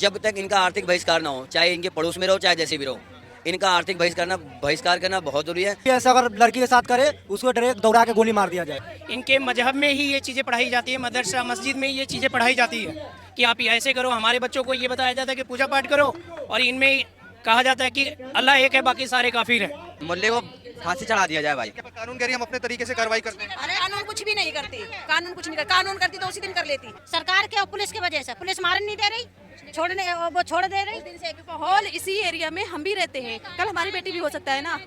जब तक इनका आर्थिक बहिष्कार ना हो, चाहे इनके पड़ोस में रहो चाहे जैसे भी रहो, इनका आर्थिक बहिष्कार करना बहुत जरूरी है। ऐसा अगर लड़की के साथ करे उसको डायरेक्ट दौड़ा के गोली मार दिया जाए। इनके मजहब में ही ये चीज़ें पढ़ाई जाती है, मदरसा मस्जिद में ये चीज़ें पढ़ाई जाती है कि आप ऐसे करो। हमारे बच्चों को ये बताया जाता है कि पूजा पाठ करो, और इनमें कहा जाता है कि अल्लाह एक है बाकी सारे काफिर हैं। मुल्ले को फांसी चढ़ा दिया जाए भाई। कानून कह रही हम अपने तरीके से कार्रवाई करते हैं। अरे कानून कुछ भी नहीं करती, कानून कुछ नहीं कर, कानून करती तो उसी दिन कर लेती। सरकार के और पुलिस की वजह से पुलिस मारन नहीं दे रही, वो छोड़ दे रही। दिन से माहौल इसी एरिया में हम भी रहते हैं, कल हमारी बेटी भी हो सकता है ना।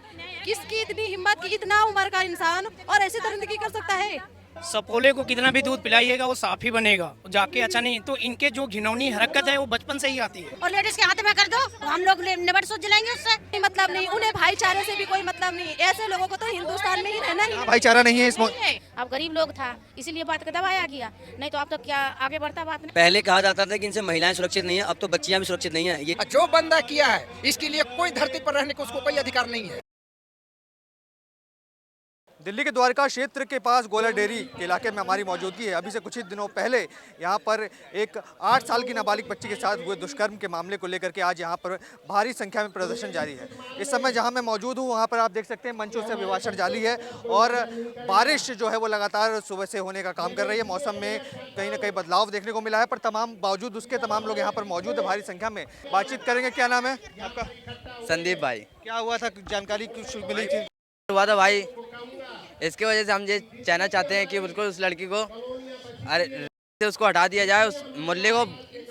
किसकी इतनी हिम्मत की इतना उम्र का इंसान और ऐसी दरिंदगी कर सकता है। सपोले को कितना भी दूध पिलाइएगा वो साफ ही बनेगा, जाके अच्छा नहीं। तो इनके जो घिनौनी हरकत है वो बचपन से ही आती है। और लेडीज के हाथ में कर दो, हम लोग निबट सोच जलाएंगे उससे। मतलब नहीं, उन्हें भाईचारे से भी कोई मतलब नहीं। ऐसे लोगों को तो हिंदुस्तान में ही रहना ही। भाईचारा नहीं है इसमें। अब गरीब लोग था इसीलिए बात को दबाया गया, नहीं तो अब तो क्या आगे बढ़ता बात नहीं। पहले कहा जाता था कि इनसे महिलाएं सुरक्षित नहीं है, अब तो बच्चियां भी सुरक्षित नहीं है। ये जो बंदा किया है इसके लिए कोई धरती पर रहने को उसको कोई अधिकार नहीं है। दिल्ली के द्वारका क्षेत्र के पास गोला डेयरी के इलाके में हमारी मौजूदगी है। अभी से कुछ ही दिनों पहले यहाँ पर एक 8 साल की नाबालिग बच्ची के साथ हुए दुष्कर्म के मामले को लेकर के आज यहाँ पर भारी संख्या में प्रदर्शन जारी है। इस समय जहाँ मैं मौजूद हूँ वहाँ पर आप देख सकते हैं मंचों से अभिभाषण जारी है और बारिश जो है वो लगातार सुबह से होने का काम कर रही है। मौसम में कहीं ना कहीं बदलाव देखने को मिला है, पर तमाम बावजूद उसके तमाम लोग यहाँ पर मौजूद है भारी संख्या में। बातचीत करेंगे। क्या नाम है आपका? संदीप भाई। क्या हुआ था, जानकारी कुछ मिली थी? हुआ था भाई, इसकी वजह से हम ये कहना चाहते हैं कि बिल्कुल उस लड़की को अरे उसको हटा दिया जाए, उस मुल्ले को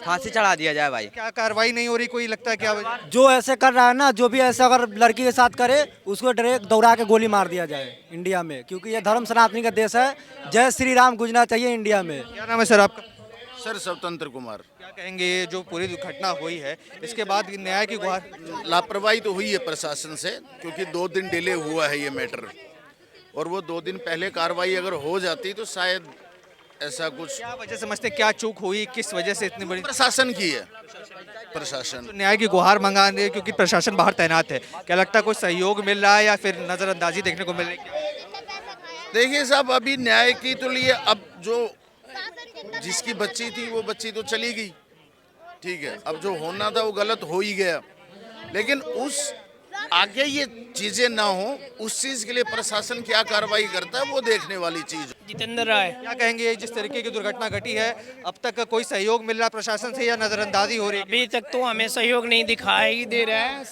फांसी चढ़ा दिया जाए भाई। क्या कार्रवाई नहीं हो रही? कोई लगता है क्या जो ऐसे कर रहा है ना, जो भी ऐसा अगर लड़की के साथ करे उसको डायरेक्ट दौड़ा के गोली मार दिया जाए इंडिया में, क्योंकि ये धर्म सनातनी का देश है। जय श्री राम गूंजना चाहिए इंडिया में। क्या नाम है सर आपका? सर स्वतंत्र कुमार। क्या कहेंगे ये जो पूरी घटना हुई है इसके बाद न्याय की गुहार? लापरवाही तो हुई है प्रशासन से, क्योंकि 2 दिन डिले हुआ है ये मैटर, और वो 2 दिन पहले कार्रवाई अगर हो जाती तो शायद ऐसा कुछ। क्या वजह समझते, क्या चूक हुई, किस वजह से इतनी बड़ी? प्रशासन की है, प्रशासन। तो न्याय की गुहार मंगा रहे क्योंकि प्रशासन बाहर तैनात है। क्या लगता है कोई सहयोग मिल रहा है या फिर नजरअंदाजी देखने को मिल रही है? देखिए साहब, अभी न्याय की तो लिए, अब जो जिसकी बच्ची थी वो बच्ची तो चली गई, ठीक है। अब जो होना था वो गलत हो ही गया, लेकिन उस आगे ये चीजें ना हो उस चीज के लिए प्रशासन क्या कार्रवाई करता है वो देखने वाली चीज। जितेंद्र राय। क्या कहेंगे जिस तरीके की दुर्घटना घटी है, अब तक कोई सहयोग मिल रहा प्रशासन से या नजरअंदाजी हो रही है? अभी तक तो हमें सहयोग नहीं दिखाई दे रहा है,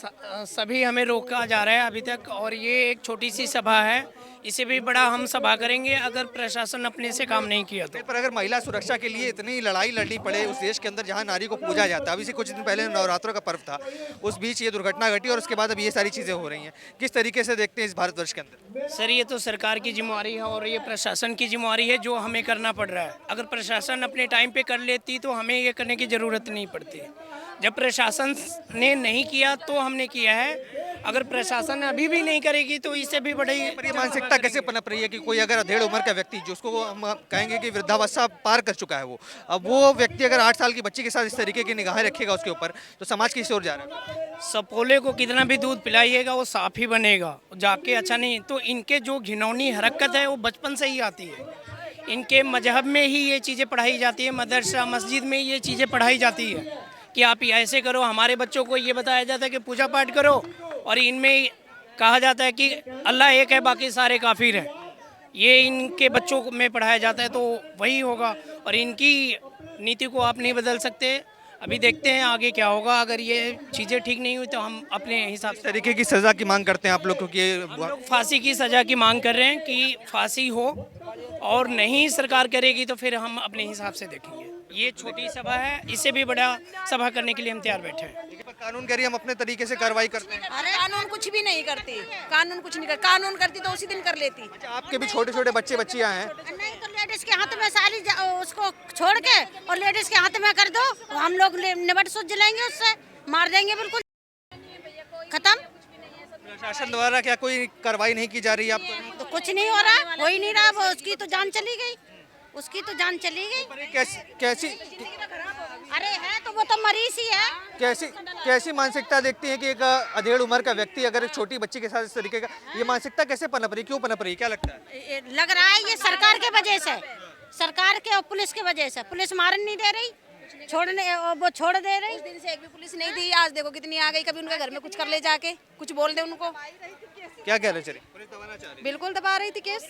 सभी हमें रोका जा रहा है अभी तक। और ये एक छोटी सी सभा है, इसे भी बड़ा हम सभा करेंगे अगर प्रशासन अपने से काम नहीं किया तो। पर अगर महिला सुरक्षा के लिए इतनी लड़ाई लड़नी पड़े उस देश के अंदर जहां नारी को पूजा जाता है, अभी से कुछ दिन पहले नवरात्रों का पर्व था, उस बीच ये दुर्घटना घटी और उसके बाद अब ये सारी चीजें हो रही हैं, किस तरीके से देखते हैं इस भारतवर्ष के अंदर? सर ये तो सरकार की जिम्मेवारी है और ये प्रशासन की जिम्मेवारी है, जो हमें करना पड़ रहा है। अगर प्रशासन अपने टाइम पे कर लेती तो हमें ये करने की ज़रूरत नहीं पड़ती। जब प्रशासन ने नहीं किया तो हमने किया है, अगर प्रशासन अभी भी नहीं करेगी तो इससे भी बड़ी। पर ये मानसिकता कैसे पनप रही है कि कोई अगर अधेड़ उम्र का व्यक्ति जिसको हम कहेंगे कि वृद्धावस्था पार कर चुका है, वो अब वो व्यक्ति अगर 8 साल की बच्ची के साथ इस तरीके की निगाहें रखेगा उसके ऊपर, तो समाज किस ओर जा रहा है? सपोले को कितना भी दूध पिलाइएगा वो साफ ही बनेगा, जाके अच्छा नहीं। तो इनके जो घिनौनी हरकत है वो बचपन से ही आती है। इनके मजहब में ही ये चीज़ें पढ़ाई जाती है, मदरसा मस्जिद में ये चीज़ें पढ़ाई जाती है कि आप ऐसे करो। हमारे बच्चों को ये बताया जाता है कि पूजा पाठ करो, और इनमें कहा जाता है कि अल्लाह एक है बाकी सारे काफिर हैं। ये इनके बच्चों में पढ़ाया जाता है तो वही होगा, और इनकी नीति को आप नहीं बदल सकते। अभी देखते हैं आगे क्या होगा। अगर ये चीज़ें ठीक नहीं हुई तो हम अपने हिसाब से तरीके की सज़ा की मांग करते हैं आप लोग, क्योंकि हम लोग फांसी की सज़ा की मांग कर रहे हैं कि फांसी हो, और नहीं सरकार करेगी तो फिर हम अपने हिसाब से देखेंगे। ये छोटी सभा है, इससे भी बड़ा सभा करने के लिए हम तैयार बैठे हैं। कानून कह रही हम अपने तरीके से कार्रवाई करते हैं। अरे कानून कुछ भी नहीं करती, कानून कुछ नहीं कर, कानून करती तो उसी दिन कर लेती। आपके भी छोटे छोटे बच्चे बच्चियां हैं। नहीं तो लेडीज के हाथ में साली उसको छोड़ के और लेडीज के हाथ में कर दो, हम लोग निबट सोच जलाएंगे उससे, मार देंगे बिल्कुल खत्म। प्रशासन द्वारा क्या कोई कार्रवाई नहीं की जा रही है आपको? तो कुछ नहीं हो रहा, हो ही नहीं रहा। वो उसकी तो जान चली गई, उसकी तो जान चली गई। कैसी अरे है तो वो तो मरीज ही है। कैसी मानसिकता देखती है कि एक अधेड़ उम्र का व्यक्ति अगर एक छोटी बच्ची के साथ इस तरीके का, ये मानसिकता कैसे पनप रही, क्यों पनप रही, क्या लगता है? लग रहा है ये सरकार के वजह से, सरकार के और पुलिस की वजह से। पुलिस मारन नहीं दे रही, छोड़ने वो छोड़ दे रही। उस दिन से एक भी पुलिस नहीं थी, आज देखो कितनी आ गई। कभी उनके घर में कुछ कर ले जाके, कुछ बोल दे उनको। क्या कह रहे चलिए? बिल्कुल दबा रही थी केस।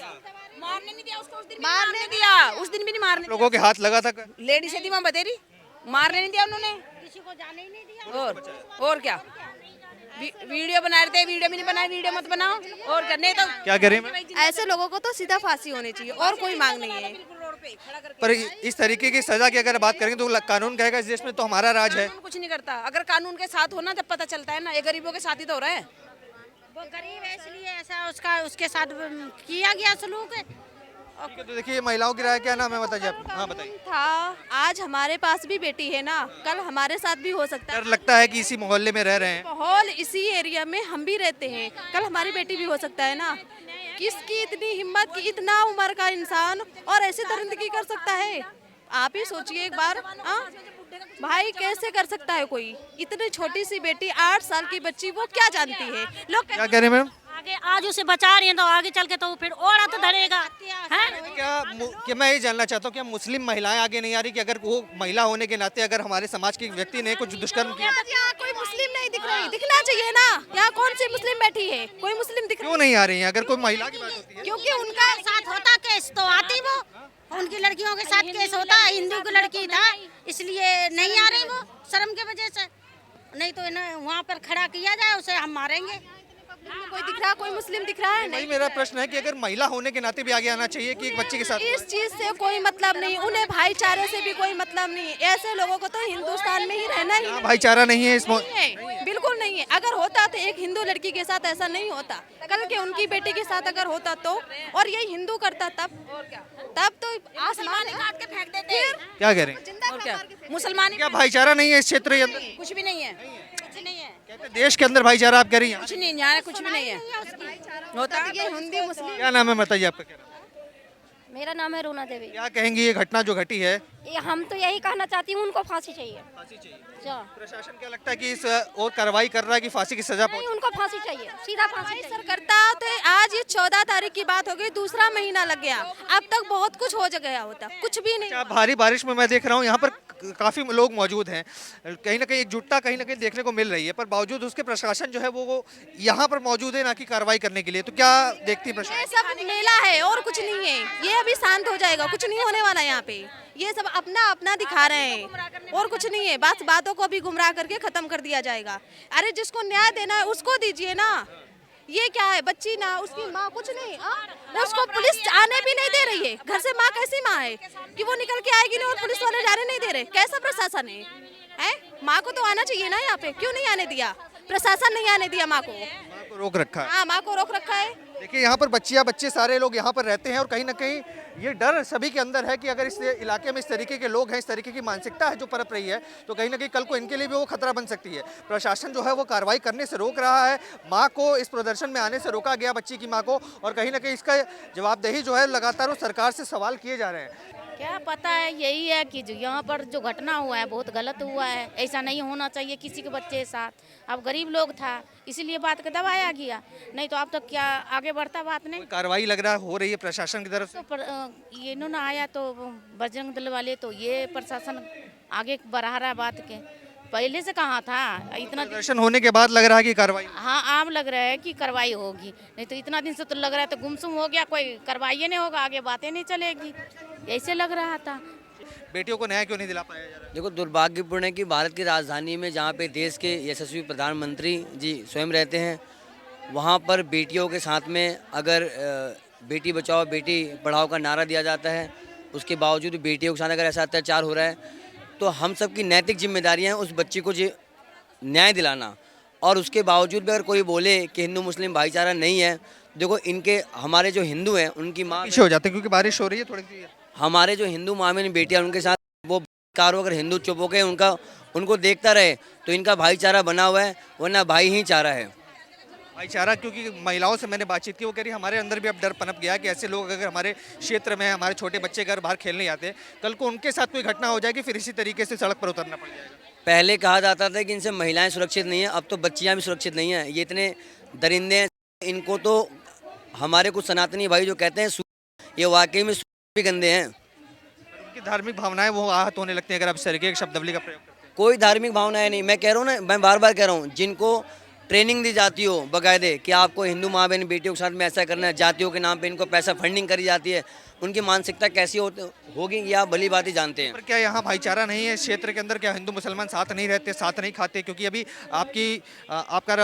मारने नहीं दिया उसको उस दिन भी। मारने दिया, उस दिन भी नहीं मारने। लोगों के हाथ लगा था लेडीज थी वहाँ बतेरी, मारने नहीं दिया उन्होंने। किसी को जाने ही नहीं दिया। और क्या, वीडियो बना रहे थे, वीडियो भी नहीं बनाए, वीडियो मत बनाओ। और क्या, नहीं तो क्या कह रही हैं? ऐसे लोगों को तो सीधा फांसी होनी चाहिए और कोई मांग नहीं है। पर इस तरीके की सजा की अगर बात करेंगे तो कानून कहेगा इस देश में तो हमारा राज है। कानून कुछ नहीं करता। अगर कानून के साथ होना जब पता चलता है ना, ये गरीबों के साथ ही तो हो रहा है। वो गरीब है इसलिए ऐसा उसके साथ किया गया सलूक है। ठीक है, तो देखिए महिलाओं की राय क्या नाम है बताइए आप। हाँ बताइए। था, आज हमारे पास भी बेटी है ना, कल हमारे साथ भी हो सकता है। डर लगता है कि इसी मोहल्ले में रह रहे हैं। माहौल इसी एरिया में हम भी रहते हैं, कल हमारी बेटी भी हो सकता है ना। किसकी इतनी हिम्मत कि इतना उम्र का इंसान और ऐसे दरिंदगी कर सकता है? आप ही सोचिए एक बार। भाई कैसे कर सकता है कोई? इतनी छोटी सी बेटी, 8 साल की बच्ची, वो क्या जानती है? लोग क्या कह रहे हैं मैम? आगे आज उसे बचा रही है तो आगे चल के तो फिर और तो धरेगा हैं? क्या मैं ये जानना चाहता हूँ, क्या मुस्लिम महिलाएं आगे नहीं आ रही कि अगर वो महिला होने के नाते अगर हमारे समाज के व्यक्ति ने कुछ दुष्कर्म किया? यहाँ कोई मुस्लिम नहीं दिख रही, दिखना चाहिए ना। यहाँ कौन सी मुस्लिम बैठी है? कोई मुस्लिम दिख क्यों नहीं आ रही है अगर कोई महिला की बात होती है? क्योंकि उनका साथ होता केस तो आती वो, उनकी लड़कियों के साथ केस होता। हिंदू की लड़की था इसलिए नहीं आ रही वो, शर्म की वजह से। नहीं तो इन्हें वहाँ पर खड़ा किया जाए, उसे हम मारेंगे। कोई दिख रहा, कोई मुस्लिम दिख रहा है? वही मेरा प्रश्न है कि अगर महिला होने के नाते भी आगे आना चाहिए कि एक बच्चे के साथ। इस चीज से कोई मतलब नहीं, उन्हें भाईचारे से भी कोई मतलब नहीं। ऐसे लोगों को तो हिंदुस्तान में ही रहना ही यहाँ भाईचारा नहीं है इस है, बिल्कुल नहीं है। अगर होता तो एक हिंदू लड़की के साथ ऐसा नहीं होता, कल के उनकी बेटी के साथ अगर होता तो, और ये हिंदू करता तब तो आसमान काट के फेंक देते। क्या कह रहे हैं? और क्या, मुसलमान क्या भाईचारा नहीं है इस क्षेत्र के अंदर? कुछ भी नहीं है, कुछ नहीं है। कहते हैं देश के अंदर भाईचारा आप कह रही हैं। कुछ नहीं, यहाँ कुछ भी नहीं है। होता तो ये हिंदी मुस्लिम। क्या नाम है बताइए आपका? क्या नाम है? मेरा नाम है रूना देवी। क्या कहेंगी ये घटना जो घटी है? हम तो यही कहना चाहती हूँ, उनको फांसी चाहिए। फांसी चाहिए। जा। प्रशासन क्या लगता है कि इस और कार्रवाई कर रहा है कि फांसी की सजा नहीं, उनको फांसी चाहिए, सीधा फांसी चाहिए। सर करता थे, आज ये 14 तारीख की बात हो गई, दूसरा महीना लग गया, अब तक बहुत कुछ हो गया होता, कुछ भी नहीं। अच्छा, भारी बारिश में मैं देख रहा हूँ यहाँ पर काफी लोग मौजूद हैं, कहीं ना कहीं एकजुटता कहीं ना कहीं देखने को मिल रही है, पर बावजूद उसके प्रशासन जो है वो यहाँ पर मौजूद है ना कि कार्रवाई करने के लिए। तो क्या देखती है प्रशासन? ये सब मेला है और कुछ नहीं है, ये अभी शांत हो जाएगा, कुछ नहीं होने वाला यहाँ पे। ये सब अपना अपना दिखा रहे हैं और कुछ नहीं है, बस बातों को भी गुमराह करके खत्म कर दिया जाएगा। अरे जिसको न्याय देना है उसको दीजिए ना। ये क्या है, बच्ची ना, उसकी माँ, कुछ नहीं। उसको पुलिस आने भी नहीं दे रही है घर से। माँ कैसी माँ है कि वो निकल के आएगी नहीं और पुलिस वाले जाने नहीं दे रहे? कैसा प्रशासन है? माँ को तो आना चाहिए ना यहाँ पे, क्यों नहीं आने दिया? प्रशासन नहीं आने दिया माँ को रोक रखा है। हाँ, माँ को रोक रखा है। देखिए यहाँ पर बच्चियाँ बच्चे सारे लोग यहाँ पर रहते हैं और कहीं ना कहीं ये डर सभी के अंदर है कि अगर इस इलाके में इस तरीके के लोग हैं, इस तरीके की मानसिकता है जो पनप रही है, तो कहीं ना कहीं कल को इनके लिए भी वो खतरा बन सकती है। प्रशासन जो है वो कार्रवाई करने से रोक रहा है, माँ को इस प्रदर्शन में आने से रोका गया, बच्ची की माँ को, और कहीं ना कहीं इसका जवाबदेही जो है लगातार वो सरकार से सवाल किए जा रहे हैं। क्या पता है, यही है कि जो यहाँ पर जो घटना हुआ है बहुत गलत हुआ है, ऐसा नहीं होना चाहिए किसी के बच्चे के साथ। अब गरीब लोग था इसीलिए बात को दबाया गया, नहीं तो अब तक क्या आगे बढ़ता बात नहीं। कार्रवाई लग रहा है हो रही है प्रशासन की तरफ से। तो ये इन्होंने आया तो बजरंग दल वाले, तो ये प्रशासन आगे बढ़ा रहा है बात के, पहले से कहाँ था इतना। प्रदर्शन होने के बाद लग रहा है कि कार्रवाई। हाँ, आम लग रहा है कि कार्रवाई होगी, नहीं तो इतना दिन से तो लग रहा है तो गुमसुम हो गया, कोई कार्रवाई नहीं होगा, आगे बातें नहीं चलेगी, ऐसे लग रहा था। बेटियों को न्याय क्यों नहीं दिला पाया जा रहा है? देखो, दुर्भाग्यपूर्ण है कि भारत की राजधानी में जहाँ पे देश के यशस्वी प्रधानमंत्री जी स्वयं रहते हैं, वहाँ पर बेटियों के साथ में अगर बेटी बचाओ बेटी पढ़ाओ का नारा दिया जाता है, उसके बावजूद बेटियों के साथ अगर ऐसा अत्याचार हो रहा है, तो हम सब की नैतिक जिम्मेदारियाँ हैं उस बच्ची को न्याय दिलाना। और उसके बावजूद भी अगर कोई बोले कि हिंदू मुस्लिम भाईचारा नहीं है, देखो इनके हमारे जो हिंदू हैं उनकी माँ पीछे हो जाते हैं क्योंकि बारिश हो रही है थोड़ी सी। हमारे जो हिंदू मामिन बेटियां उनके साथ वो कारो, अगर हिंदू चुप हो गए उनको देखता रहे तो इनका भाईचारा बना हुआ है, वरना भाई ही चारा है भाईचारा। क्योंकि महिलाओं से मैंने बातचीत की, वो कह रही हमारे अंदर भी अब डर पनप गया कि ऐसे लोग अगर हमारे क्षेत्र में हमारे छोटे बच्चे अगर बाहर खेलने आते, कल को उनके साथ कोई घटना हो जाएगी, फिर इसी तरीके से सड़क पर उतरना पड़ जाएगा। पहले कहा जाता था कि इनसे महिलाएं सुरक्षित नहीं हैं, अब तो बच्चियां भी सुरक्षित नहीं हैं। ये इतने दरिंदे हैं, इनको तो हमारे कुछ सनातनी भाई जो कहते हैं ये वाकई में भी गंदे हैं। उनकी धार्मिक भावनाएं वो आहत होने लगती हैं अगर आप इस तरीके की शब्दावली का प्रयोग करते हैं। कोई धार्मिक भावनाएं नहीं, मैं कह रहा हूँ ना, मैं बार बार कह रहा हूँ, जिनको ट्रेनिंग दी जाती हो बाकायदे कि आपको हिंदू माँ बहन बेटियों के साथ में ऐसा करना है, जातियों के नाम पे इनको पैसा फंडिंग करी जाती है, उनकी मानसिकता कैसी होगी ये आप भली बात ही जानते हैं। पर क्या यहाँ भाईचारा नहीं है इस क्षेत्र के अंदर? क्या हिंदू मुसलमान साथ नहीं रहते, साथ नहीं खाते? क्योंकि अभी आपका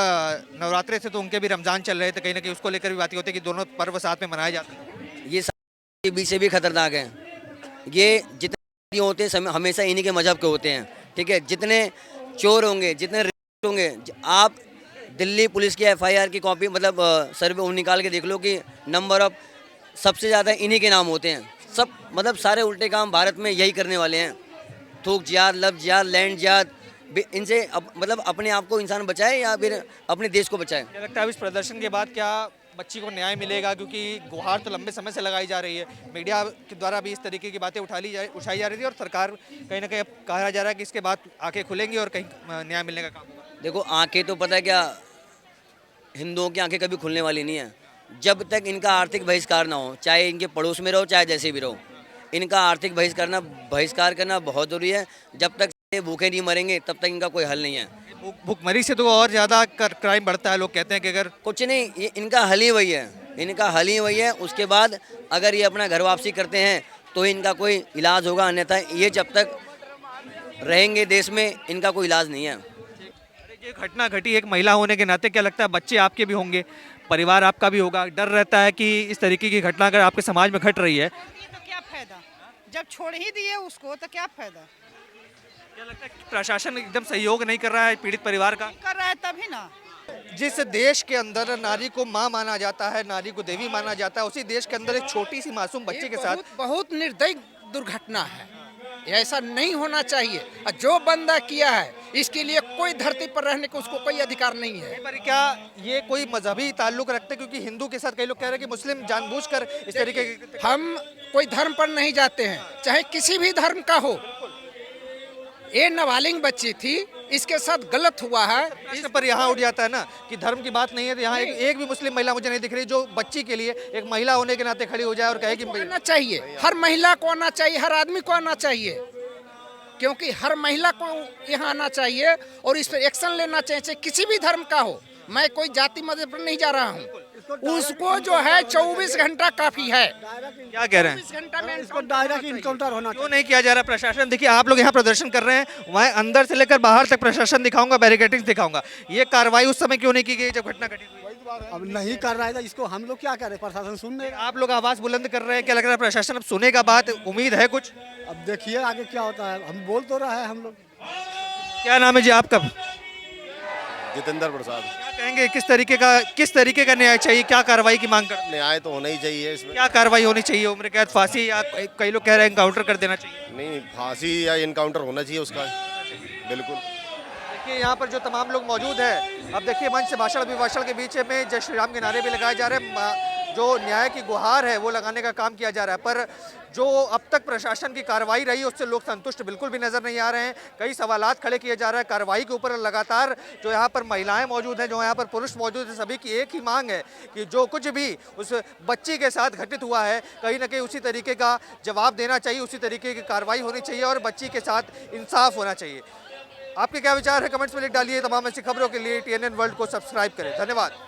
नवरात्रे से तो उनके भी रमजान चल रहे थे, कहीं ना कहीं उसको लेकर भी बातें होती है कि दोनों पर्व साथ में मनाए जाते हैं। ये के बीच से भी खतरनाक है। ये जितने होते हैं हमेशा इन्हीं के मजहब के होते हैं, ठीक है। जितने चोर होंगे, जितने रेप होंगे, आप दिल्ली पुलिस की FIR की कॉपी मतलब सर्वे निकाल के देख लो कि नंबर ऑफ सबसे ज़्यादा इन्हीं के नाम होते हैं। सब मतलब सारे उल्टे काम भारत में यही करने वाले हैं, थूक जिहाद, लब जिहाद, लैंड जिहाद। इनसे मतलब अपने आप को इंसान बचाए या फिर अपने देश को बचाए। क्या लगता है अब इस प्रदर्शन के बाद क्या बच्ची को न्याय मिलेगा? क्योंकि गुहार तो लंबे समय से लगाई जा रही है, मीडिया के द्वारा भी इस तरीके की बातें उठाई जा रही थी और सरकार कहीं ना कहीं अब कहा जा रहा है कि इसके बाद आंखें खुलेंगी और कहीं न्याय मिलने का काम होगा। देखो आंखें तो पता है क्या, हिंदुओं की आंखें कभी खुलने वाली नहीं है जब तक इनका आर्थिक बहिष्कार ना हो, चाहे इनके पड़ोस में रहो चाहे जैसे भी रहो। इनका आर्थिक बहिष्कार करना बहुत ज़रूरी है। जब तक ये भूखे नहीं मरेंगे तब तक इनका कोई हल नहीं है। भूखमरी से तो और ज़्यादा क्राइम बढ़ता है। लोग कहते हैं कि अगर कुछ नहीं, ये इनका हल ही वही है, इनका हल ही वही है। उसके बाद अगर ये अपना घर वापसी करते हैं तो इनका कोई इलाज होगा, अन्यथा ये जब तक रहेंगे देश में इनका कोई इलाज नहीं है। ये घटना घटी एक महिला होने के नाते, क्या लगता है बच्चे आपके भी होंगे, परिवार आपका भी होगा, डर रहता है कि इस तरीके की घटना अगर आपके समाज में घट रही है तो क्या फायदा? जब छोड़ ही दिए उसको तो क्या फायदा? क्या लगता है कि प्रशासन एकदम सहयोग नहीं कर रहा है पीड़ित परिवार का? कर रहा है तभी ना। जिस देश के अंदर नारी को माँ माना जाता है, नारी को देवी माना जाता है, उसी देश के अंदर एक छोटी सी मासूम बच्ची के साथ बहुत निर्दयी दुर्घटना है। ऐसा नहीं होना चाहिए। और जो बंदा किया है इसके लिए कोई धरती पर रहने को उसको कोई अधिकार नहीं है। पर क्या ये कोई मजहबी ताल्लुक रखते? क्योंकि हिंदू के साथ कई लोग कह रहे हैं कि मुस्लिम जानबूझकर इस तरीके के। हम कोई धर्म पर नहीं जाते हैं, चाहे किसी भी धर्म का हो। ये नाबालिग बच्ची थी, इसके साथ गलत हुआ है। इस पर यहाँ उठ जाता है ना कि धर्म की बात नहीं है। तो यहाँ एक भी मुस्लिम महिला मुझे नहीं दिख रही जो बच्ची के लिए एक महिला होने के नाते खड़ी हो जाए और कहे कि आना चाहिए, हर महिला को आना चाहिए, हर आदमी को आना चाहिए, क्योंकि हर महिला को यहाँ आना चाहिए और इस पर एक्शन लेना चाहिए, चाहे किसी भी धर्म का हो। मैं कोई जाति मजहब पर नहीं जा रहा हूँ, उसको जो है 24 घंटा काफी है। क्या कह रहे हैं? 24 घंटा में इसको डायरेक्ट इनकाउंटर होना क्यों नहीं किया जा रहा प्रशासन? देखिए आप लोग यहाँ प्रदर्शन कर रहे हैं, वहाँ अंदर से लेकर बाहर तक प्रशासन दिखाऊंगा, बैरिकेडिंग दिखाऊंगा। ये कार्रवाई उस समय क्यों नहीं की गई जब घटना घटी? अब नहीं कर रहा है तो इसको हम लोग क्या करें? प्रशासन सुन रहे। आप लोग आवाज बुलंद कर रहे हैं, क्या लग रहा है प्रशासन अब सुनेगा बात? उम्मीद है कुछ? अब देखिए आगे क्या होता है। हम बोल तो रहे हैं हम लोग। क्या नाम है जी आपका? जितेंद्र प्रसाद। क्या कहेंगे किस तरीके का न्याय चाहिए? क्या कार्रवाई की मांग कर? न्याय तो होना ही चाहिए इसमें। क्या कार्रवाई होनी चाहिए? उम्र कैद, फांसी, या कई लोग कह रहे हैं एनकाउंटर कर देना चाहिए? नहीं, फांसी या इनकाउंटर होना चाहिए उसका, बिल्कुल। देखिए यहाँ पर जो तमाम लोग मौजूद हैं, अब देखिए मंच से भाषण अभिभाषण के बीच में जय श्री राम के नारे भी लगाए जा रहे हैं, जो न्याय की गुहार है वो लगाने का काम किया जा रहा है। पर जो अब तक प्रशासन की कार्रवाई रही उससे लोग संतुष्ट बिल्कुल भी नजर नहीं आ रहे हैं। कई सवालात खड़े किए जा रहे हैं कार्रवाई के ऊपर। लगातार जो यहाँ पर महिलाएं मौजूद हैं, जो यहाँ पर पुरुष मौजूद हैं, सभी की एक ही मांग है कि जो कुछ भी उस बच्ची के साथ घटित हुआ है कहीं ना कहीं उसी तरीके का जवाब देना चाहिए, उसी तरीके की कार्रवाई होनी चाहिए और बच्ची के साथ इंसाफ होना चाहिए। आपके क्या विचार है? कमेंट्स में लिख डालिए। तमाम ऐसी खबरों के लिए TNN वर्ल्ड को सब्सक्राइब करें। धन्यवाद।